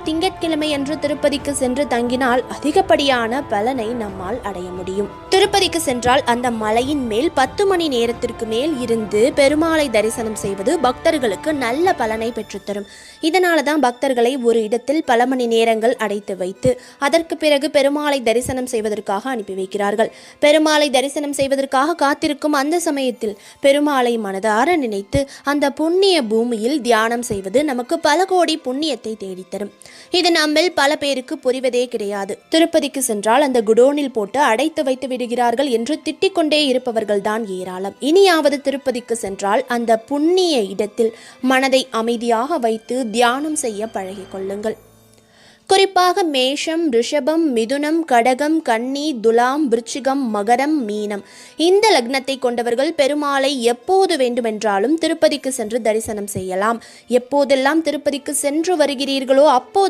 திங்கட்கிழமை அன்று திருப்பதிக்கு சென்று தங்கினால் அதிகப்படியான பலனை நம்மால் அடைய முடியும். திருப்பதிக்கு சென்றால் அந்த மலையின் மேல் 10 மணி நேரத்திற்கு மேல் இருந்து பெருமாளை தரிசனம் செய்வது பக்தர்களுக்கு நல்ல பலனை பெற்றுத்தரும். இதனால தான் பக்தர்களை ஒரு இடத்தில் பல மணி நேரங்கள் அடைத்து வைத்து அதற்கு பிறகு பெருமாளை தரிசனம் செய்வதற்காக அனுப்பி வைக்கிறார்கள். பெருமாளை தரிசனம் செய்வதற்காக காத்திருக்கும் அந்த சமயத்தில் பெருமாளை மனதார நினைத்து அந்த புண்ணிய பூமியில் தியானம் செய்வது நமக்கு பல கோடி புண்ணியத்தை தேடித்தரும். இது நம்மில் பல பேருக்கு புரிவதே கிடையாது. திருப்பதிக்கு சென்றால் அந்த குடோனில் போட்டு அடைத்து வைத்து விடுகிறார்கள் என்று திட்டிக் கொண்டே இருப்பவர்கள் தான் ஏராளம். இனியாவது திருப்பதிக்கு சென்றால் அந்த புண்ணிய இடத்தில் மனதை அமைதியாக வைத்து தியானம் செய்ய பழகிக் கொள்ளுங்கள். குறிப்பாக மேஷம், ரிஷபம், மிதுனம், கடகம், கன்னி, துலாம், விருச்சிகம், மகரம், மீனம் இந்த லக்னத்தை கொண்டவர்கள் பெருமாளை எப்போது வேண்டுமென்றாலும் திருப்பதிக்கு சென்று தரிசனம் செய்யலாம். எப்போதெல்லாம் திருப்பதிக்கு சென்று வருகிறீர்களோ அப்போது